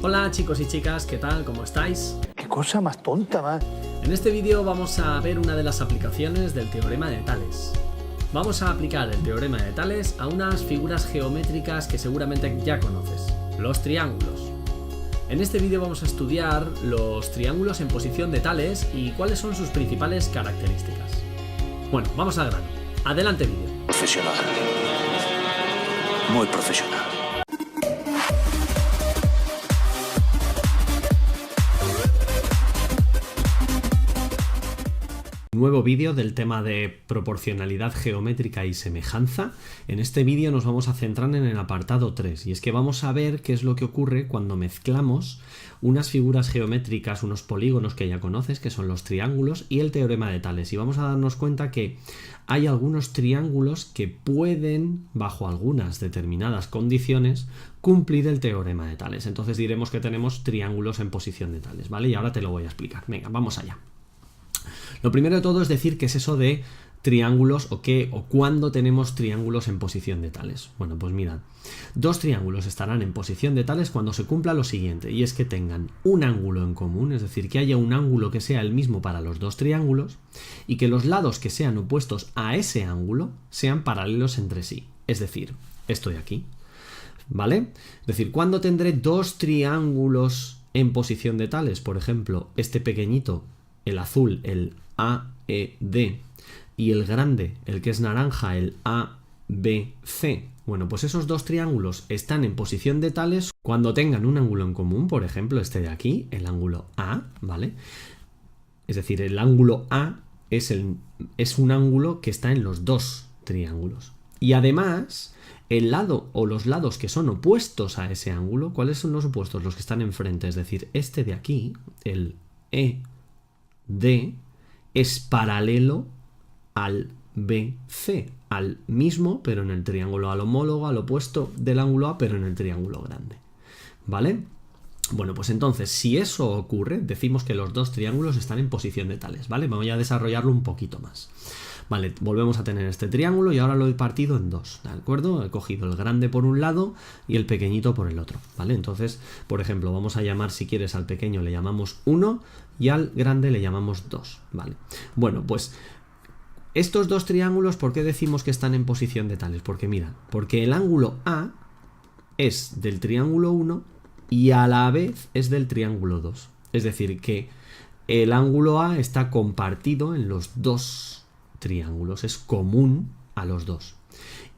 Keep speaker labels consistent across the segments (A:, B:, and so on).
A: Hola chicos y chicas, ¿qué tal? ¿Cómo estáis?
B: ¡Qué cosa más tonta, man!
A: En este vídeo vamos a ver una de las aplicaciones del teorema de Tales. Vamos a aplicar el teorema de Tales a unas figuras geométricas que seguramente ya conoces, los triángulos. En este vídeo vamos a estudiar los triángulos en posición de Tales y cuáles son sus principales características. Bueno, vamos al grano. Adelante vídeo.
B: Profesional. Muy profesional.
A: Nuevo vídeo del tema de proporcionalidad geométrica y semejanza. En este vídeo nos vamos a centrar en el apartado 3 y es que vamos a ver qué es lo que ocurre cuando mezclamos unas figuras geométricas, unos polígonos que ya conoces, que son los triángulos, y el teorema de Tales. Y vamos a darnos cuenta que hay algunos triángulos que pueden, bajo algunas determinadas condiciones, cumplir el teorema de Tales. Entonces diremos que tenemos triángulos en posición de Tales, ¿vale? Y ahora te lo voy a explicar. Venga, vamos allá. Lo primero de todo es decir qué es eso de triángulos o cuándo tenemos triángulos en posición de Tales. Bueno, pues mirad, dos triángulos estarán en posición de Tales cuando se cumpla lo siguiente, y es que tengan un ángulo en común, es decir, que haya un ángulo que sea el mismo para los dos triángulos y que los lados que sean opuestos a ese ángulo sean paralelos entre sí, es decir, esto de aquí, ¿vale? Es decir, ¿cuándo tendré dos triángulos en posición de Tales? Por ejemplo, este pequeñito, el azul, el AED, y el grande, el que es naranja, el ABC. Bueno, pues esos dos triángulos están en posición de Tales cuando tengan un ángulo en común, por ejemplo, este de aquí, el ángulo A, ¿vale? Es decir, el ángulo A es un ángulo que está en los dos triángulos. Y además, el lado o los lados que son opuestos a ese ángulo, ¿cuáles son los opuestos? Los que están enfrente, es decir, este de aquí, el ED, es paralelo al BC, al mismo, pero en el triángulo, al homólogo, al opuesto del ángulo A, pero en el triángulo grande, ¿vale? Bueno, pues entonces, si eso ocurre, decimos que los dos triángulos están en posición de Tales, ¿vale? Voy a desarrollarlo un poquito más. Vale, volvemos a tener este triángulo y ahora lo he partido en dos, ¿de acuerdo? He cogido el grande por un lado y el pequeñito por el otro, ¿vale? Entonces, por ejemplo, vamos a llamar, si quieres, al pequeño le llamamos 1 y al grande le llamamos 2, ¿vale? Bueno, pues estos dos triángulos, ¿por qué decimos que están en posición de Tales? Porque mira, porque el ángulo A es del triángulo 1 y a la vez es del triángulo 2. Es decir, que el ángulo A está compartido en los dos triángulos, es común a los dos.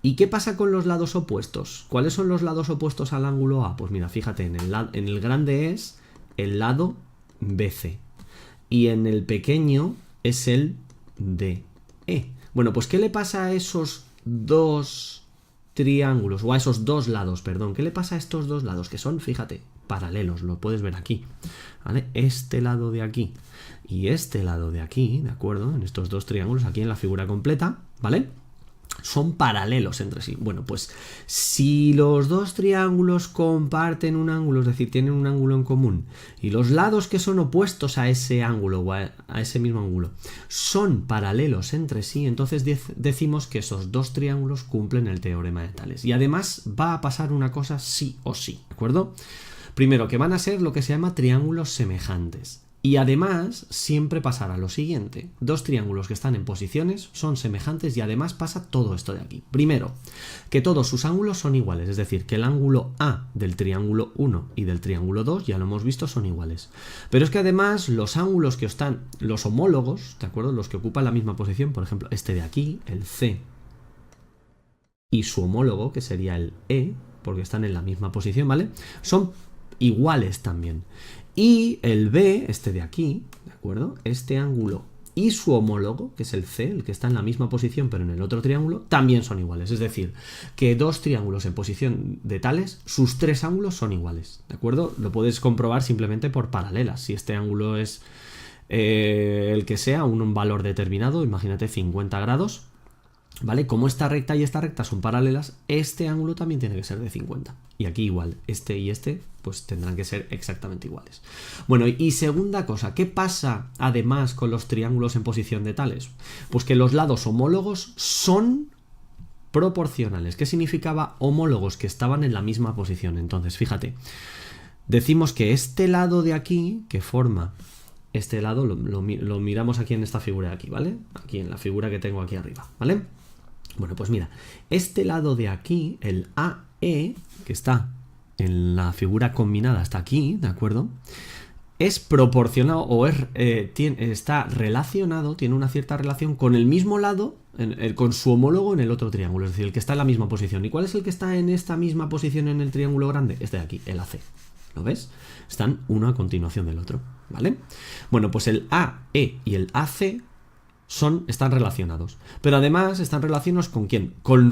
A: ¿Y qué pasa con los lados opuestos? ¿Cuáles son los lados opuestos al ángulo A? Pues mira, fíjate, en el grande es el lado BC y en el pequeño es el DE. Bueno, pues ¿qué le pasa a esos dos triángulos, o a esos dos lados, perdón? ¿Qué le pasa a estos dos lados? Que son, fíjate, paralelos, lo puedes ver aquí, ¿vale? Este lado de aquí y este lado de aquí, ¿de acuerdo? En estos dos triángulos, aquí en la figura completa, ¿vale? Son paralelos entre sí. Bueno, pues si los dos triángulos comparten un ángulo, es decir, tienen un ángulo en común, y los lados que son opuestos a ese ángulo o a ese mismo ángulo son paralelos entre sí, entonces decimos que esos dos triángulos cumplen el teorema de Tales. Y además va a pasar una cosa sí o sí, ¿de acuerdo? Primero, que van a ser lo que se llama triángulos semejantes. Y además siempre pasará lo siguiente: dos triángulos que están en posiciones son semejantes y además pasa todo esto de aquí. Primero, que todos sus ángulos son iguales, es decir, que el ángulo A del triángulo 1 y del triángulo 2, ya lo hemos visto, son iguales. Pero es que además los ángulos que están, los homólogos, ¿de acuerdo? Los que ocupan la misma posición, por ejemplo, este de aquí, el C, y su homólogo, que sería el E, porque están en la misma posición, ¿vale? Son iguales también. Y el B, este de aquí, ¿de acuerdo? Este ángulo y su homólogo, que es el C, el que está en la misma posición pero en el otro triángulo, también son iguales. Es decir, que dos triángulos en posición de Tales, sus tres ángulos son iguales, ¿de acuerdo? Lo puedes comprobar simplemente por paralelas. Si este ángulo es el que sea, un valor determinado, imagínate 50 grados, ¿vale? Como esta recta y esta recta son paralelas, este ángulo también tiene que ser de 50. Y aquí igual, este y este, pues tendrán que ser exactamente iguales. Bueno, y segunda cosa, ¿qué pasa además con los triángulos en posición de Tales? Pues que los lados homólogos son proporcionales. ¿Qué significaba homólogos? Que estaban en la misma posición. Entonces, fíjate, decimos que este lado de aquí, que forma este lado, lo miramos aquí en esta figura de aquí, ¿vale? Aquí en la figura que tengo aquí arriba, ¿vale? Bueno, pues mira, este lado de aquí, el AE, que está en la figura combinada hasta aquí, ¿de acuerdo? Es proporcionado o está relacionado, tiene una cierta relación con el mismo lado, con su homólogo en el otro triángulo, es decir, el que está en la misma posición. ¿Y cuál es el que está en esta misma posición en el triángulo grande? Este de aquí, el AC. ¿Lo ves? Están uno a continuación del otro, ¿vale? Bueno, pues el AE y el AC están relacionados. Pero además están relacionados ¿con quién? Con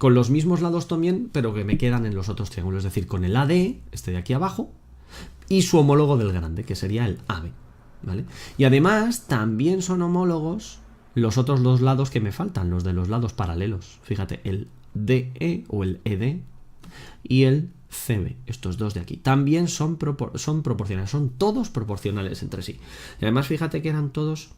A: los mismos lados también, pero que me quedan en los otros triángulos. Es decir, con el AD, este de aquí abajo, y su homólogo del grande, que sería el AB, ¿vale? Y además también son homólogos los otros dos lados que me faltan, los de los lados paralelos. Fíjate, el DE o el ED y el CB, estos dos de aquí. También son proporcionales, son todos proporcionales entre sí. Y además fíjate que eran todos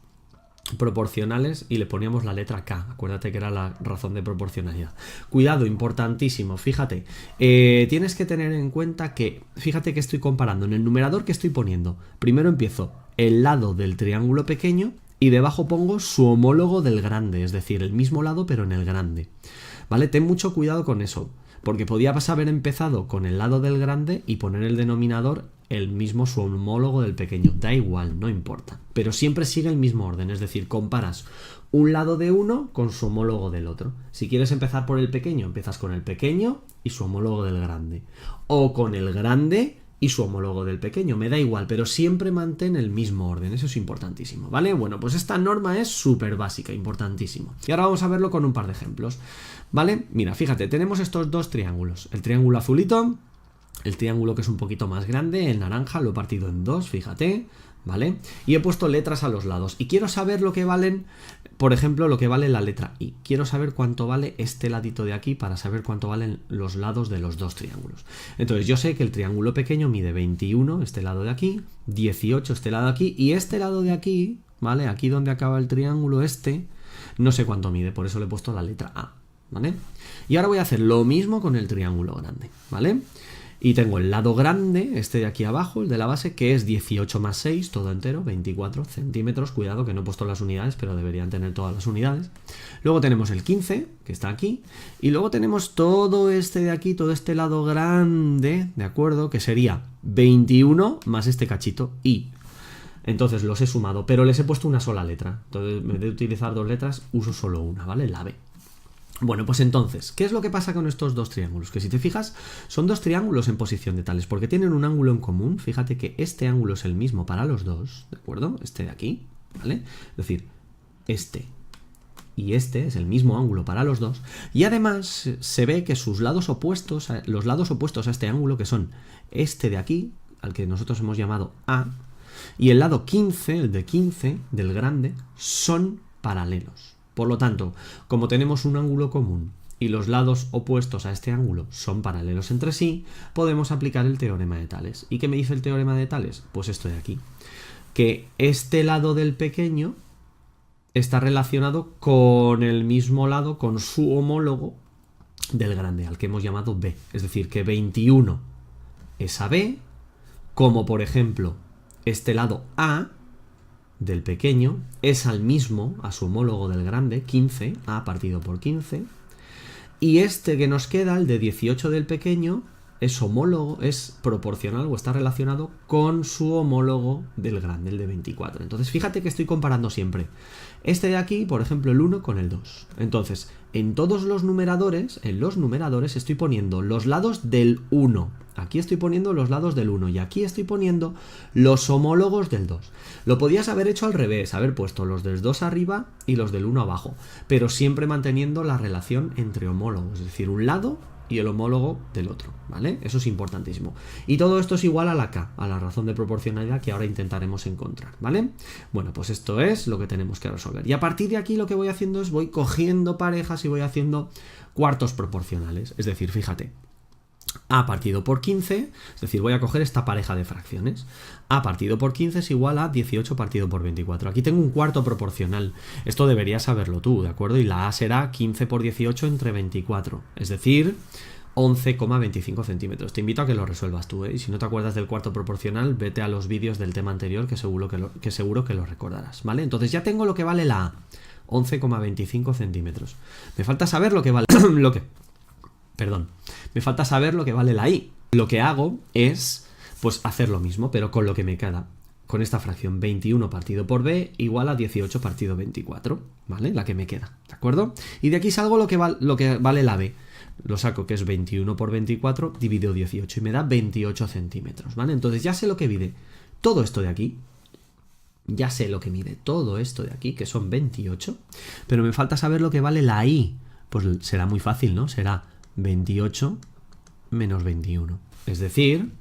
A: proporcionales y le poníamos la letra K, acuérdate que era la razón de proporcionalidad. Cuidado, importantísimo, fíjate, tienes que tener en cuenta que, fíjate que estoy comparando en el numerador que estoy poniendo, primero empiezo el lado del triángulo pequeño y debajo pongo su homólogo del grande, es decir, el mismo lado pero en el grande, ¿vale? Ten mucho cuidado con eso, porque podías haber empezado con el lado del grande y poner el denominador el mismo su homólogo del pequeño, da igual, no importa, pero siempre sigue el mismo orden, es decir, comparas un lado de uno con su homólogo del otro. Si quieres empezar por el pequeño, empiezas con el pequeño y su homólogo del grande, o con el grande y su homólogo del pequeño, me da igual, pero siempre mantén el mismo orden, eso es importantísimo, ¿vale? Bueno, pues esta norma es súper básica, importantísimo. Y ahora vamos a verlo con un par de ejemplos, ¿vale? Mira, fíjate, tenemos estos dos triángulos, el triángulo azulito, el triángulo que es un poquito más grande, el naranja, lo he partido en dos, fíjate, ¿vale? Y he puesto letras a los lados. Y quiero saber lo que valen, por ejemplo, lo que vale la letra I. Quiero saber cuánto vale este ladito de aquí para saber cuánto valen los lados de los dos triángulos. Entonces yo sé que el triángulo pequeño mide 21, este lado de aquí, 18 este lado de aquí, y este lado de aquí, ¿vale? Aquí donde acaba el triángulo no sé cuánto mide, por eso le he puesto la letra A, ¿vale? Y ahora voy a hacer lo mismo con el triángulo grande, ¿vale? Y tengo el lado grande, este de aquí abajo, el de la base, que es 18 más 6, todo entero, 24 centímetros. Cuidado que no he puesto las unidades, pero deberían tener todas las unidades. Luego tenemos el 15, que está aquí. Y luego tenemos todo este de aquí, todo este lado grande, ¿de acuerdo? Que sería 21 más este cachito, I. Entonces los he sumado, pero les he puesto una sola letra. Entonces, en vez de utilizar dos letras, uso solo una, ¿vale? La B. Bueno, pues entonces, ¿qué es lo que pasa con estos dos triángulos? Que si te fijas, son dos triángulos en posición de tales, porque tienen un ángulo en común. Fíjate que este ángulo es el mismo para los dos, ¿de acuerdo? Este de aquí, ¿vale? Es decir, este y este es el mismo ángulo para los dos. Y además se ve que sus lados opuestos, los lados opuestos a este ángulo, que son este de aquí, al que nosotros hemos llamado A, y el lado 15, el de 15, del grande, son paralelos. Por lo tanto, como tenemos un ángulo común y los lados opuestos a este ángulo son paralelos entre sí, podemos aplicar el teorema de Tales. ¿Y qué me dice el teorema de Tales? Pues esto de aquí, que este lado del pequeño está relacionado con el mismo lado, con su homólogo del grande, al que hemos llamado B. Es decir, que 21 es AB, como por ejemplo este lado A del pequeño es al mismo, a su homólogo del grande, 15, A partido por 15, y este que nos queda, el de 18 del pequeño, es homólogo, es proporcional o está relacionado con su homólogo del grande, el de 24. Entonces fíjate que estoy comparando siempre este de aquí, por ejemplo, el 1 con el 2. Entonces, en todos los numeradores, estoy poniendo los lados del 1. Aquí estoy poniendo los lados del 1 y aquí estoy poniendo los homólogos del 2. Lo podías haber hecho al revés, haber puesto los del 2 arriba y los del 1 abajo, pero siempre manteniendo la relación entre homólogos, es decir, un lado y el homólogo del otro, ¿vale? Eso es importantísimo. Y todo esto es igual a la K, a la razón de proporcionalidad que ahora intentaremos encontrar, ¿vale? Bueno, pues esto es lo que tenemos que resolver. Y a partir de aquí lo que voy haciendo es voy cogiendo parejas y voy haciendo cuartos proporcionales. Es decir, fíjate, A partido por 15, es decir, voy a coger esta pareja de fracciones. A partido por 15 es igual a 18 partido por 24. Aquí tengo un cuarto proporcional. Esto deberías saberlo tú, ¿de acuerdo? Y la A será 15 por 18 entre 24. Es decir, 11,25 centímetros. Te invito a que lo resuelvas tú, ¿eh? Y si no te acuerdas del cuarto proporcional, vete a los vídeos del tema anterior que seguro que lo recordarás, ¿vale? Entonces ya tengo lo que vale la A, 11,25 centímetros. Me falta saber lo que vale me falta saber lo que vale la I. Lo que hago es, pues, hacer lo mismo, pero con lo que me queda. Con esta fracción 21 partido por b igual a 18 partido 24, ¿vale? La que me queda, ¿de acuerdo? Y de aquí salgo lo que vale la b. Lo saco, que es 21 por 24 dividido 18 y me da 28 centímetros, ¿vale? Entonces ya sé lo que mide todo esto de aquí. Ya sé lo que mide todo esto de aquí, que son 28, pero me falta saber lo que vale la I. Pues será muy fácil, ¿no? Será 28 menos 21, es decir,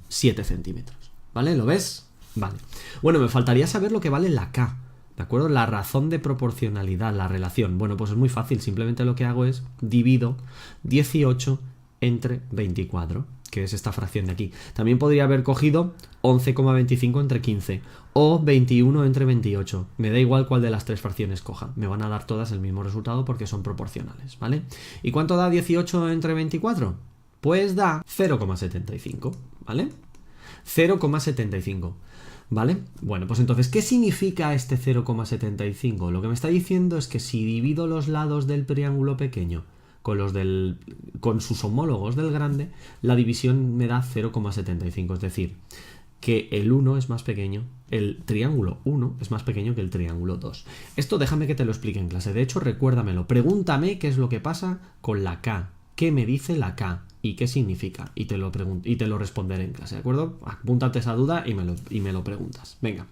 A: 7 centímetros, ¿vale? ¿Lo ves? Vale. Bueno, me faltaría saber lo que vale la K, ¿de acuerdo? La razón de proporcionalidad, la relación. Bueno, pues es muy fácil, simplemente lo que hago es divido 18 entre 24, que es esta fracción de aquí. También podría haber cogido 11,25 entre 15 o 21 entre 28. Me da igual cuál de las tres fracciones coja. Me van a dar todas el mismo resultado porque son proporcionales, ¿vale? ¿Y cuánto da 18 entre 24? Pues da 0,75, ¿vale? 0,75. ¿Vale? Bueno, pues entonces, ¿qué significa este 0,75? Lo que me está diciendo es que si divido los lados del triángulo pequeño con sus homólogos del grande, la división me da 0,75. Es decir, que el 1 es más pequeño, el triángulo 1 es más pequeño que el triángulo 2. Esto déjame que te lo explique en clase. De hecho, recuérdamelo. Pregúntame qué es lo que pasa con la K. ¿Qué me dice la K? ¿Y qué significa? Y te lo responderé en clase, ¿de acuerdo? Apúntate esa duda y me lo preguntas. Venga,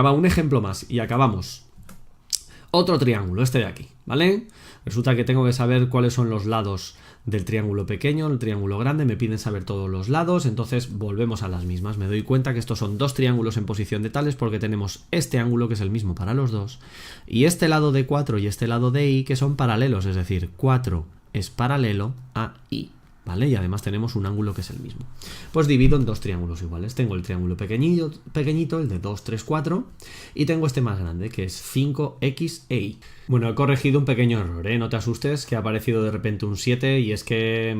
A: va, un ejemplo más y acabamos. Otro triángulo, este de aquí, ¿vale? Resulta que tengo que saber cuáles son los lados del triángulo pequeño, el triángulo grande, me piden saber todos los lados, entonces volvemos a las mismas. Me doy cuenta que estos son dos triángulos en posición de tales porque tenemos este ángulo que es el mismo para los dos y este lado de 4 y este lado de I que son paralelos, es decir, 4 es paralelo a I. ¿Vale? Y además tenemos un ángulo que es el mismo. Pues divido en dos triángulos iguales. Tengo el triángulo pequeñito, el de 2, 3, 4, y tengo este más grande, que es 5x e y. Bueno, he corregido un pequeño error, ¿eh? No te asustes, que ha aparecido de repente un 7 y es que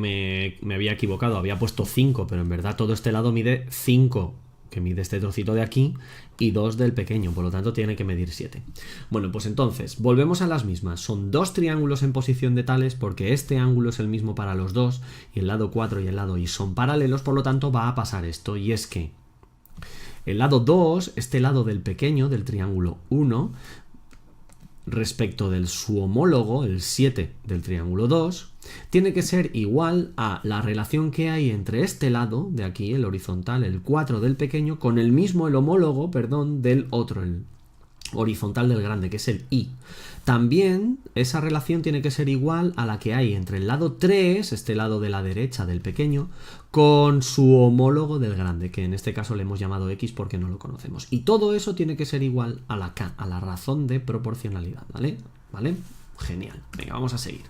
A: me había equivocado. Había puesto 5, pero en verdad todo este lado mide 5, que mide este trocito de aquí, y 2 del pequeño, por lo tanto tiene que medir 7. Bueno, pues entonces, volvemos a las mismas. Son dos triángulos en posición de tales porque este ángulo es el mismo para los dos, y el lado 4 y el lado I son paralelos, por lo tanto va a pasar esto, y es que el lado 2, este lado del pequeño, del triángulo 1, respecto del su homólogo, el 7 del triángulo 2, tiene que ser igual a la relación que hay entre este lado de aquí, el horizontal, el 4 del pequeño, con el homólogo, perdón, del otro, el horizontal del grande, que es el I. También esa relación tiene que ser igual a la que hay entre el lado 3, este lado de la derecha del pequeño, con su homólogo del grande, que en este caso le hemos llamado X porque no lo conocemos. Y todo eso tiene que ser igual a la K, a la razón de proporcionalidad, ¿vale? ¿Vale? Genial. Venga, vamos a seguir.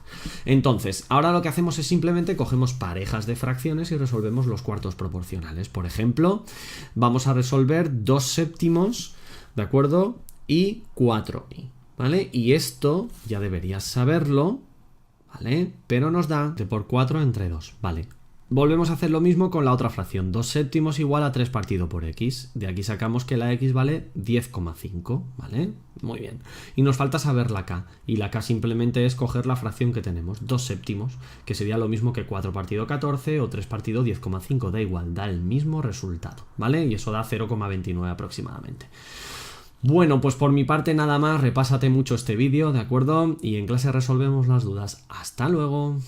A: Entonces, ahora lo que hacemos es simplemente cogemos parejas de fracciones y resolvemos los cuartos proporcionales. Por ejemplo, vamos a resolver 2 séptimos, ¿de acuerdo? Y 4i, ¿vale? Y esto ya deberías saberlo, ¿vale? Pero nos da de por 4 entre 2, ¿vale? Volvemos a hacer lo mismo con la otra fracción. 2 séptimos igual a 3 partido por x. De aquí sacamos que la x vale 10,5, ¿vale? Muy bien. Y nos falta saber la k. Y la k simplemente es coger la fracción que tenemos, 2 séptimos, que sería lo mismo que 4 partido 14 o 3 partido 10,5. Da igual, da el mismo resultado, ¿vale? Y eso da 0,29 aproximadamente. Bueno, pues por mi parte nada más. Repásate mucho este vídeo, ¿de acuerdo? Y en clase resolvemos las dudas. ¡Hasta luego!